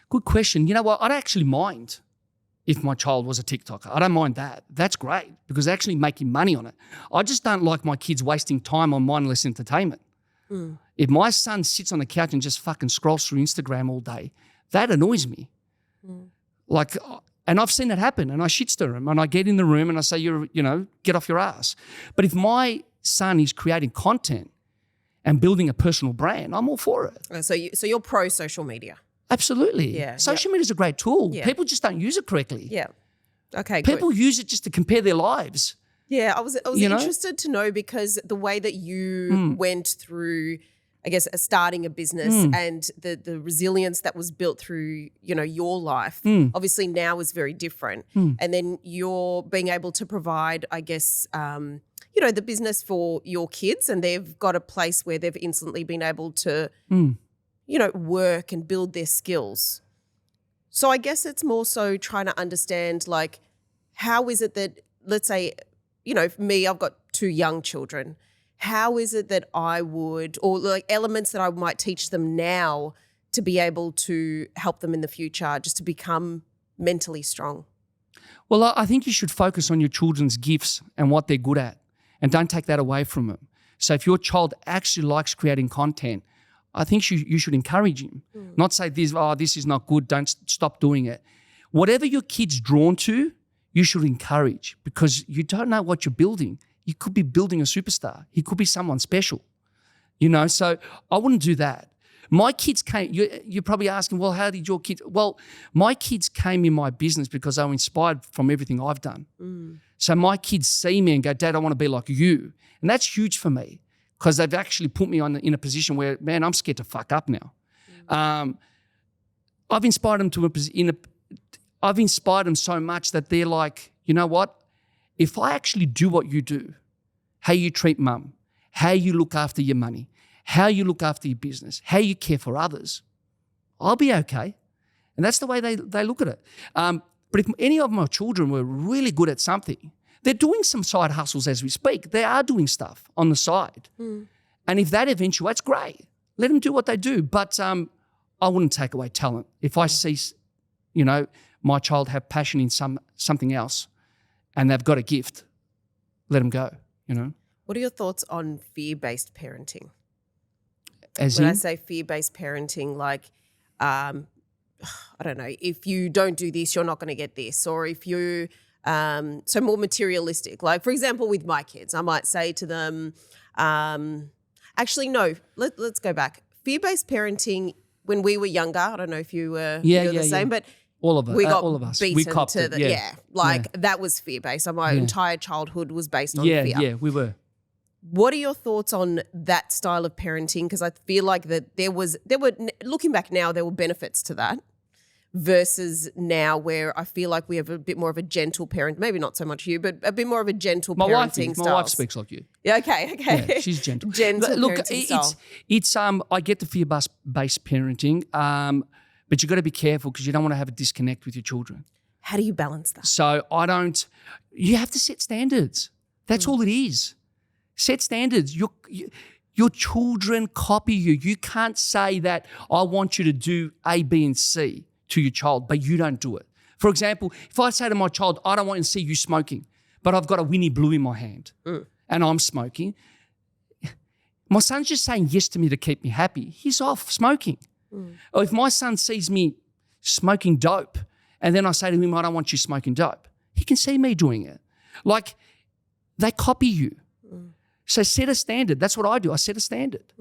Good question. You know what? I don't actually mind if my child was a TikToker. I don't mind that. That's great because they're actually making money on it. I just don't like my kids wasting time on mindless entertainment. If my son sits on the couch and just fucking scrolls through Instagram all day, that annoys me. Like, and I've seen it happen and I shitstir him and I get in the room and I say, you know, get off your ass. But if my son is creating content and building a personal brand, I'm all for it. So you're pro social media? Absolutely. Yeah. Social media is a great tool. Yeah. People just don't use it correctly. Yeah. Okay, People use it just to compare their lives. Yeah, I was interested to know because the way that you went through, I guess, starting a business and the resilience that was built through, you know, your life, obviously now is very different. And then you're being able to provide, I guess, you know, the business for your kids and they've got a place where they've instantly been able to, you know, work and build their skills. So I guess it's more so trying to understand, like, how is it that, let's say, you know, for me, I've got 2 young children. How is it that I would, or like elements that I might teach them now to be able to help them in the future, just to become mentally strong? Well, I think you should focus on your children's gifts and what they're good at and don't take that away from them. So if your child actually likes creating content, I think you should encourage him, not say this is not good, don't stop doing it. Whatever your kid's drawn to, you should encourage because you don't know what you're building. You could be building a superstar. He could be someone special, you know, so I wouldn't do that. My kids came, you're probably asking, well, how did your kids? Well, my kids came in my business because they were inspired from everything I've done. So my kids see me and go, Dad, I want to be like you. And that's huge for me because they've actually put me in a position where, man, I'm scared to fuck up now. I've inspired them I've inspired them so much that they're like, you know what? If I actually do what you do, how you treat mum, how you look after your money, how you look after your business, how you care for others, I'll be okay. And that's the way they look at it. But if any of my children were really good at something, they're doing some side hustles as we speak. They are doing stuff on the side. And if that eventuates, great. Let them do what they do. But I wouldn't take away talent. If I see, you know, my child have passion in something else and they've got a gift, let them go, you know. What are your thoughts on fear-based parenting? As when in? I say fear-based parenting, like I don't know, if you don't do this, you're not going to get this, or if you so more materialistic. Like, for example, with my kids, I might say to them, actually, no, let's go back. Fear-based parenting, when we were younger, I don't know if you were the same, but all of us, we got all of us. beaten We copped to it, the, that was fear-based. So my entire childhood was based on fear. Yeah, we were. What are your thoughts on that style of parenting? Because I feel like that there were, looking back now, there were benefits to that versus now where I feel like we have a bit more of a gentle parent, maybe not so much you, but a bit more of a gentle parenting style. My wife speaks like you. Yeah, okay. Yeah, she's gentle. Gentle Look, parenting style. it's I get the fear-based parenting, but you've got to be careful because you don't want to have a disconnect with your children. How do you balance that? So you have to set standards. That's all it is. Set standards. Your children copy you. You can't say that I want you to do A, B, and C to your child, but you don't do it. For example, if I say to my child, I don't want to see you smoking, but I've got a Winnie Blue in my hand and I'm smoking, my son's just saying yes to me to keep me happy. He's off smoking. Or if my son sees me smoking dope and then I say to him, I don't want you smoking dope, he can see me doing it. Like, they copy you. So set a standard. That's what I do. I set a standard.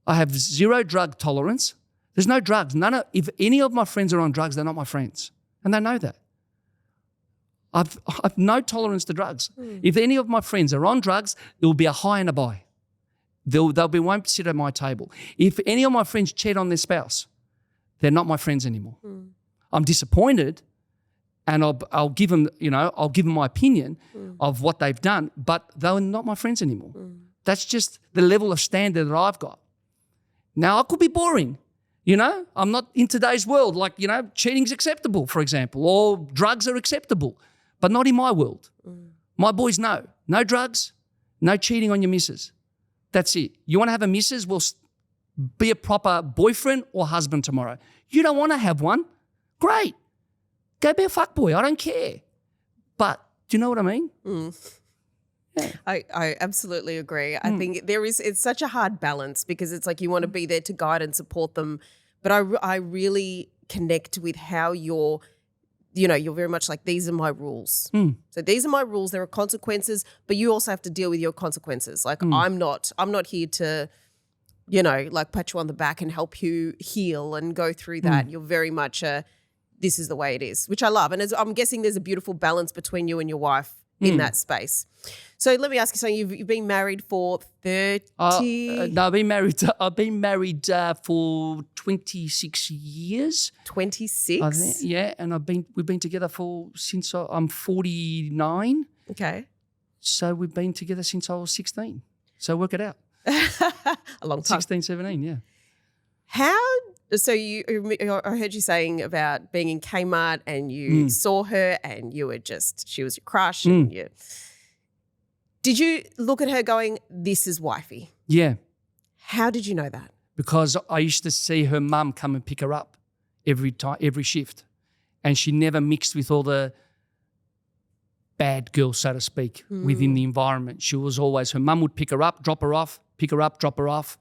I have zero drug tolerance. There's no drugs. If any of my friends are on drugs, they're not my friends. And they know that. I've no tolerance to drugs. If any of my friends are on drugs, there will be a high and a buy. Won't sit at my table. If any of my friends cheat on their spouse, they're not my friends anymore. I'm disappointed, and I'll give them, I'll give them my opinion of what they've done, but they're not my friends anymore. That's just the level of standard that I've got. Now, I could be boring. I'm not in today's world. Like, cheating's acceptable, for example, or drugs are acceptable, but not in my world. My boys know. No drugs, no cheating on your missus. That's it. You want to have a missus? Well, be a proper boyfriend or husband tomorrow. You don't want to have one? Great. Go be a fuckboy. I don't care. But do you know what I mean? Yeah. I absolutely agree. I think it's such a hard balance because it's like you want to be there to guide and support them. But I really connect with how you're very much like, these are my rules. So these are my rules. There are consequences, but you also have to deal with your consequences. Like I'm not here to, like pat you on the back and help you heal and go through that. You're very much this is the way it is, which I love. And I'm guessing there's a beautiful balance between you and your wife in that space. So let me ask you something. You've been married for 30? No, I've been married for 26 years. 26? I think, yeah, and we've been together since I'm 49. Okay. So we've been together since I was 16. So work it out. A long time. 16, 17, yeah. So I heard you saying about being in Kmart and you saw her and you were she was your crush. And did you look at her going, this is wifey? Yeah. How did you know that? Because I used to see her mum come and pick her up every shift, and she never mixed with all the bad girls, so to speak, within the environment. She was always, her mum would pick her up, drop her off, pick her up, drop her off.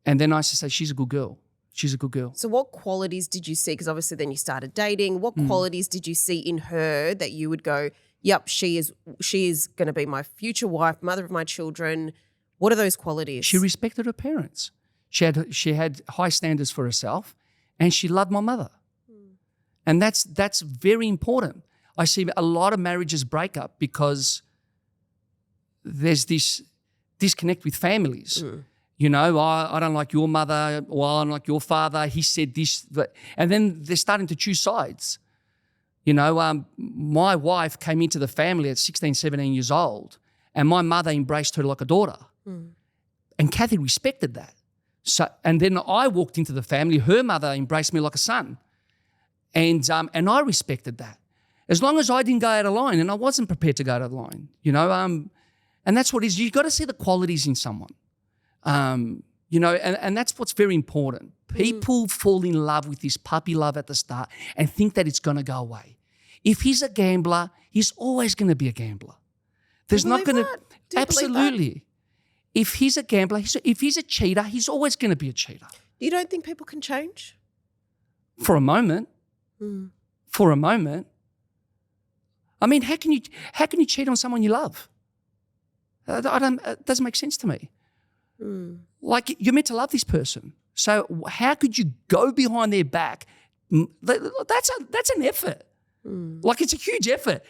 And then I used to say, she's a good girl. She's a good girl. So what qualities did you see? Because obviously then you started dating. What qualities did you see in her that you would go, yep, she is going to be my future wife, mother of my children? What are those qualities? She respected her parents. She had high standards for herself, and she loved my mother. And that's very important. I see a lot of marriages break up because there's this disconnect with families. I don't like your mother, or I don't like your father. He said this, and then they're starting to choose sides. My wife came into the family at 16, 17 years old, and my mother embraced her like a daughter. And Kathy respected that. So, and then I walked into the family, her mother embraced me like a son. And I respected that. As long as I didn't go out of line, and I wasn't prepared to go out of line, and that's what it is. You've got to see the qualities in someone. And that's what's very important. People fall in love with this puppy love at the start and think that it's going to go away. If he's a gambler, he's always going to be a gambler. There's not going to, absolutely. If he's a gambler, if he's a cheater, he's always going to be a cheater. You don't think people can change? for a moment. For a moment. I mean, how can you cheat on someone you love? It doesn't make sense to me. Like, you're meant to love this person. So how could you go behind their back? That's an effort. Like, it's a huge effort.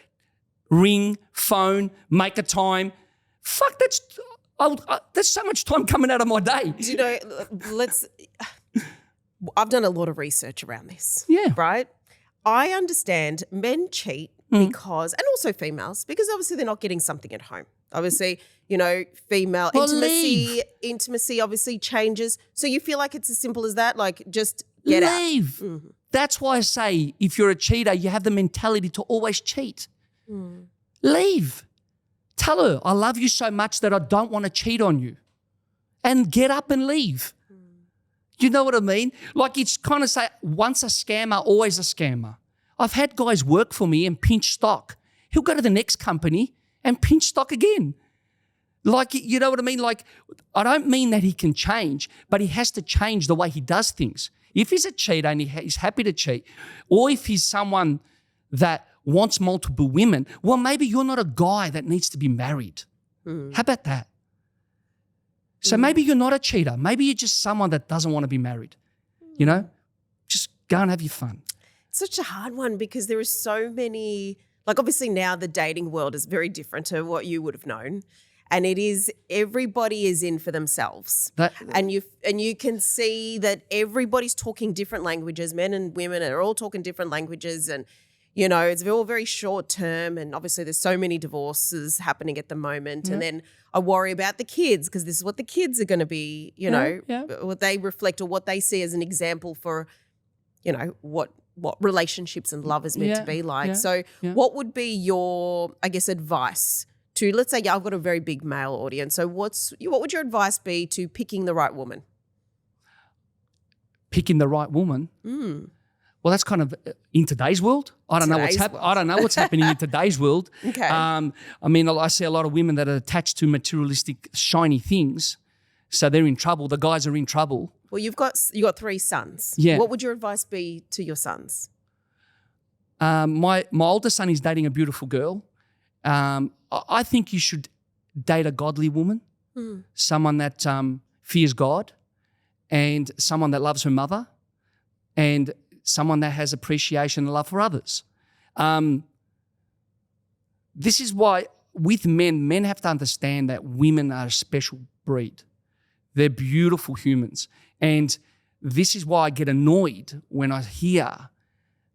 Ring, phone, make a time. Fuck, that's so much time coming out of my day. You know, I've done a lot of research around this. Yeah. Right? I understand men cheat because, and also females, because obviously they're not getting something at home. Obviously, you know, female intimacy obviously changes. So you feel like it's as simple as that? Like, just get out. Leave. That's why I say, if you're a cheater, you have the mentality to always cheat. Leave. Tell her, I love you so much that I don't want to cheat on you. And get up and leave. You know what I mean? Like, it's kind of say, once a scammer, always a scammer. I've had guys work for me and pinch stock. He'll go to the next company and pinch stock again. Like, you know what I mean? Like, I don't mean that he can change, but he has to change the way he does things. If he's a cheater and he's happy to cheat, or if he's someone that wants multiple women, well, maybe you're not a guy that needs to be married. How about that? So maybe you're not a cheater. Maybe you're just someone that doesn't want to be married. You know? Just go and have your fun. It's such a hard one because there are so many, like, obviously now the dating world is very different to what you would have known. And it is, everybody is in for themselves. And you can see that everybody's talking different languages. Men and women are all talking different languages, and you know, it's all very short term, and obviously there's so many divorces happening at the moment. And then I worry about the kids, because this is what the kids are going to be, you know, what they reflect or what they see as an example for, you know, what relationships and love is meant to be like. So what would be your, I guess, advice to, let's say, I've got a very big male audience. So what would your advice be to picking the right woman? Picking the right woman? Well, that's kind of in today's world. I don't know what's happening in today's world. Okay. I mean, I see a lot of women that are attached to materialistic, shiny things, so they're in trouble. The guys are in trouble. Well, you got 3 sons. Yeah. What would your advice be to your sons? My older son is dating a beautiful girl. I think you should date a godly woman, someone that fears God, and someone that loves her mother, and someone that has appreciation and love for others. This is why with men have to understand that women are a special breed. They're beautiful humans. And this is why I get annoyed when I hear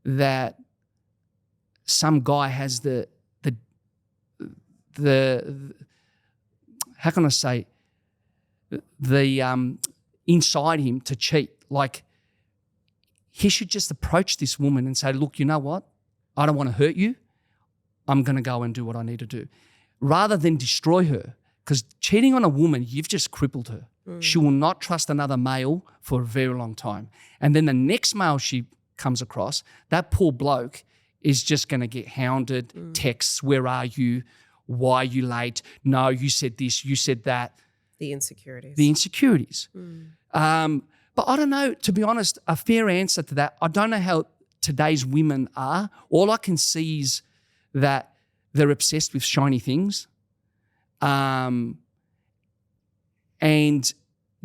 that some guy has the how can I say, the inside him to cheat. Like, he should just approach this woman and say, look, you know what? I don't want to hurt you. I'm going to go and do what I need to do. Rather than destroy her. Because cheating on a woman, you've just crippled her. She will not trust another male for a very long time. And then the next male she comes across, that poor bloke is just going to get hounded, texts, where are you? Why are you late? No, you said this, you said that. The insecurities. But I don't know, to be honest, a fair answer to that, I don't know how today's women are. All I can see is that they're obsessed with shiny things. And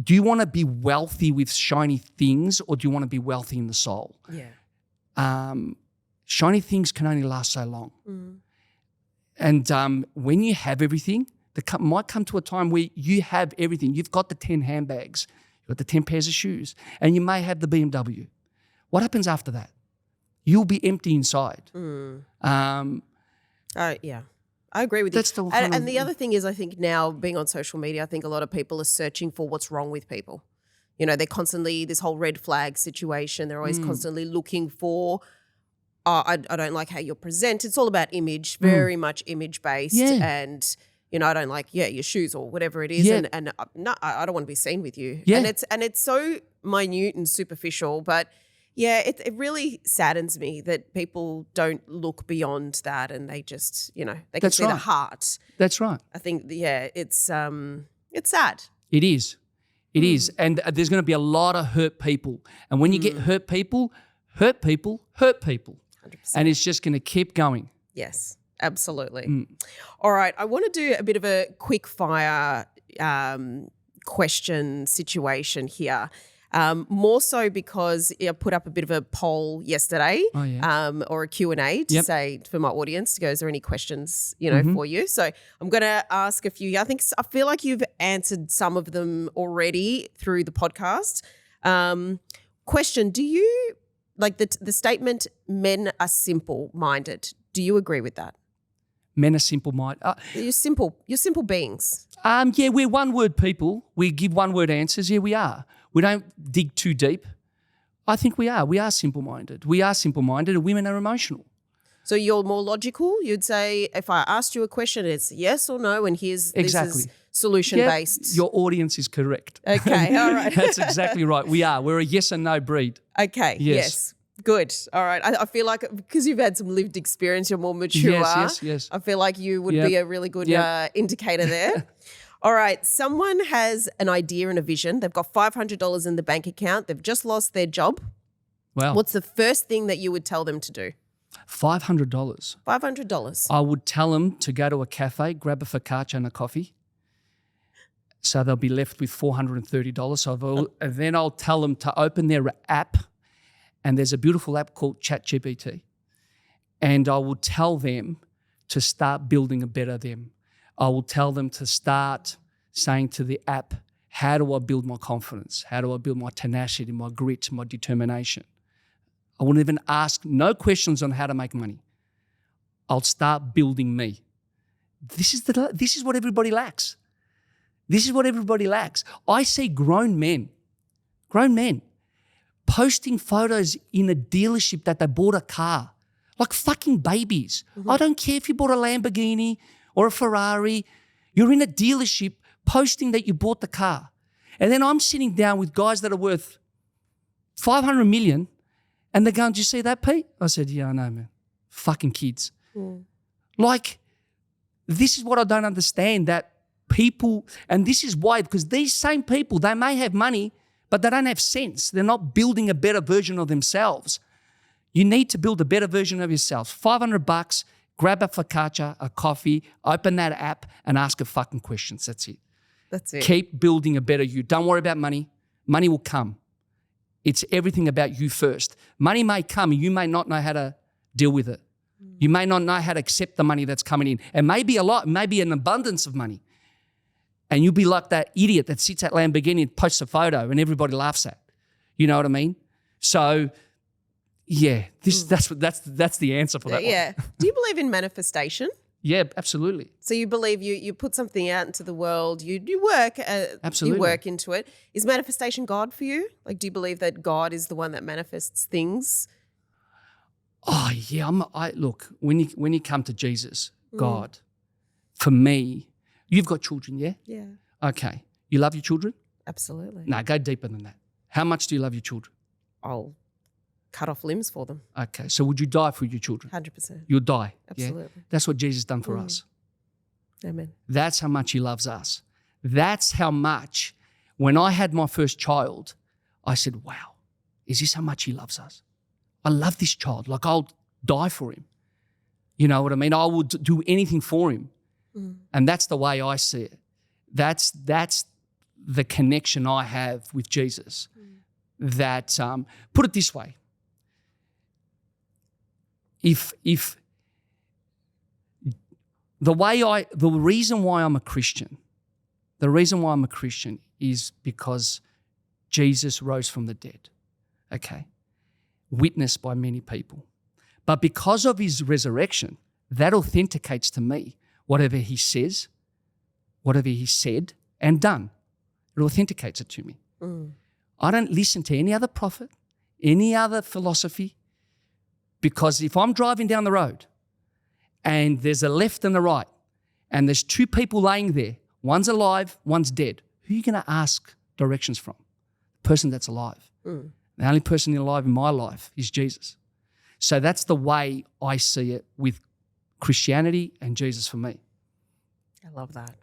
do you want to be wealthy with shiny things, or do you want to be wealthy in the soul? Yeah. Shiny things can only last so long. And when you have everything, there might come to a time where you have everything. You've got the 10 handbags. You've got the 10 pairs of shoes, and you may have the BMW. What happens after that? You'll be empty inside. Yeah, I agree with you. And the other thing is, I think now being on social media, I think a lot of people are searching for what's wrong with people. You know, they're constantly, this whole red flag situation, they're always constantly looking for, I don't like how you're present. It's all about image, very much image-based. Yeah. And you know, I don't like, your shoes or whatever it is. Yeah. And no, I don't want to be seen with you. Yeah. And it's so minute and superficial, but yeah, it really saddens me that people don't look beyond that, and they just, you know, they can see the heart. That's right. I think, it's sad. It is. It is. And there's going to be a lot of hurt people. And when you get hurt people, hurt people. 100%. And it's just going to keep going. Yes, absolutely. All right. I want to do a bit of a quick fire question situation here. More so because I put up a bit of a poll yesterday or a Q&A to say for my audience to go, is there any questions, for you? So I'm going to ask a few. I feel like you've answered some of them already through the podcast. Question, do you, like the statement, men are simple-minded, do you agree with that? Men are simple-minded. You're simple beings. Yeah, we're one-word people. We give one-word answers. Yeah, we are. We don't dig too deep. I think we are. We are simple-minded. We are simple-minded and women are emotional. So you're more logical? You'd say if I asked you a question, it's yes or no and this is solution-based. Yep, your audience is correct. Okay, all right. That's exactly right. We are. We're a yes and no breed. Okay, yes. Good. All right. I feel like because you've had some lived experience, you're more mature. Yes. I feel like you would be a really good indicator there. All right. Someone has an idea and a vision. They've got $500 in the bank account. They've just lost their job. Wow. What's the first thing that you would tell them to do? $500. $500. I would tell them to go to a cafe, grab a focaccia and a coffee. So they'll be left with $430. And then I'll tell them to open their app. And there's a beautiful app called ChatGPT. And I will tell them to start building a better them. I will tell them to start saying to the app, how do I build my confidence? How do I build my tenacity, my grit, my determination? I won't even ask no questions on how to make money. I'll start building me. This is what everybody lacks. This is what everybody lacks. I see grown men posting photos in a dealership that they bought a car, like fucking babies. Mm-hmm. I don't care if you bought a Lamborghini or a Ferrari. You're in a dealership posting that you bought the car. And then I'm sitting down with guys that are worth 500 million and they're going, do you see that, Pete? I said, yeah, I know, man. Fucking kids. Mm. Like, this is what I don't understand, that people, and this is why, because these same people, they may have money, but they don't have sense. They're not building a better version of themselves. You need to build a better version of yourself. $500, grab a focaccia, a coffee, open that app and ask her fucking questions. That's it. That's it. Keep building a better you. Don't worry about money. Money will come. It's everything about you first. Money may come and you may not know how to deal with it. You may not know how to accept the money that's coming in. It may be a lot, it may be an abundance of money. And you'll be like that idiot that sits at Lamborghini and posts a photo and everybody laughs at. You know what I mean? So, yeah, that's the answer for that one. Yeah. Do you believe in manifestation? Yeah, absolutely. So you believe you put something out into the world, you work, absolutely. You work into it. Is manifestation God for you? Like, do you believe that God is the one that manifests things? Oh yeah, look, when you come to Jesus, God, for me. You've got children, yeah? Yeah. Okay. You love your children? Absolutely. No, go deeper than that. How much do you love your children? I'll cut off limbs for them. Okay. So would you die for your children? 100%. You'll die. Absolutely. Yeah? That's what Jesus done for us. Amen. That's how much he loves us. That's how much, when I had my first child, I said, wow, is this how much he loves us? I love this child. Like, I'll die for him. You know what I mean? I would do anything for him. And that's the way I see it. That's the connection I have with Jesus. That put it this way: if the reason why I'm a Christian is because Jesus rose from the dead. Okay, witnessed by many people, but because of his resurrection, that authenticates to me. Whatever he says, whatever he said and done, it authenticates it to me. I don't listen to any other prophet, any other philosophy, because if I'm driving down the road and there's a left and a right and there's two people laying there, one's alive, one's dead, who are you going to ask directions from? The person that's alive. The only person alive in my life is Jesus. So that's the way I see it with Christianity and Jesus for me. I love that.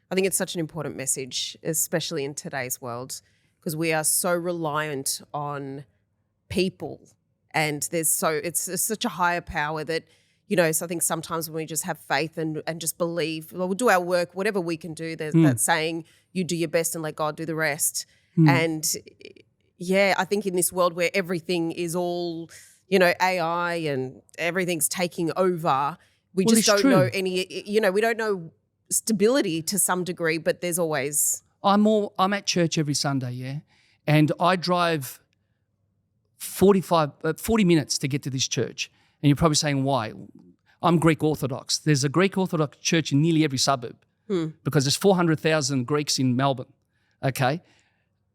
I think it's such an important message, especially in today's world, because we are so reliant on people And it's such a higher power that, so I think sometimes when we just have faith and just believe, well, we'll do our work, whatever we can do, there's that saying, you do your best and let God do the rest. And yeah, I think in this world where everything is all, AI and everything's taking over, we just don't know any, we don't know stability to some degree, but there's always. I'm at church every Sunday, yeah, and I drive 40 minutes to get to this church. And you're probably saying, why? I'm Greek Orthodox. There's a Greek Orthodox church in nearly every suburb because there's 400,000 Greeks in Melbourne, okay?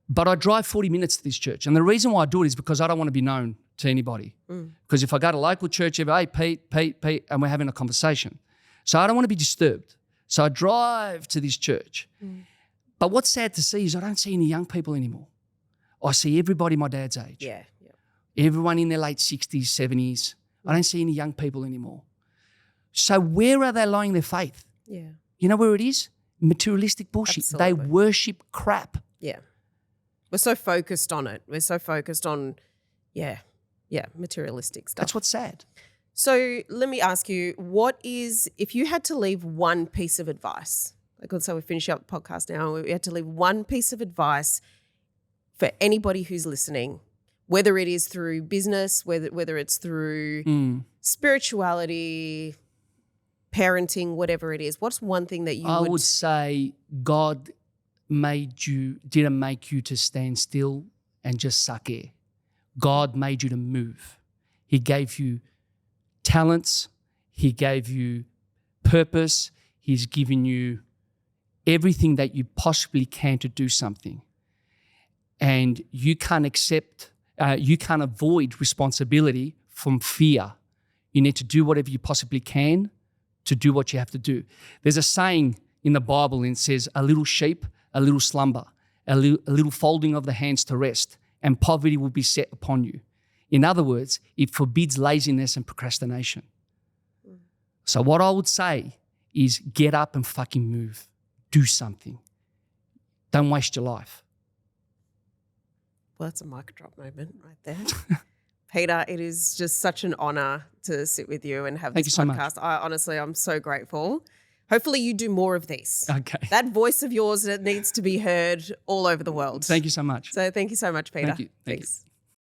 But I drive 40 minutes to this church. And the reason why I do it is because I don't want to be known to anybody. Because if I go to local church, hey, Pete, and we're having a conversation. So I don't want to be disturbed. So I drive to this church. But what's sad to see is I don't see any young people anymore. I see everybody my dad's age. Yeah. Everyone in their late 60s, 70s. I don't see any young people anymore. So where are they laying their faith? Yeah. You know where it is? Materialistic bullshit. Absolutely. They worship crap. Yeah. We're so focused on it. We're so focused on, materialistic stuff. That's what's sad. So let me ask you, if you had to leave one piece of advice, like let's say we're finishing up the podcast now, we had to leave one piece of advice for anybody who's listening, whether it is through business, whether it's through spirituality, parenting, whatever it is, what's one thing that I would say God didn't make you to stand still and just suck air. God made you to move. He gave you talents. He gave you purpose. He's given you everything that you possibly can to do something. And you can't avoid responsibility from fear. You need to do whatever you possibly can to do what you have to do. There's a saying in the Bible and it says, a little sheep, a little slumber, a little folding of the hands to rest, and poverty will be set upon you. In other words, it forbids laziness and procrastination. So what I would say is get up and fucking move. Do something. Don't waste your life. Well, that's a mic drop moment right there. Peter, it is just such an honour to sit with you and have this podcast. I'm so grateful. Hopefully you do more of these. Okay. That voice of yours that needs to be heard all over the world. Thank you so much. So thank you so much, Peter. Thank you. Thanks.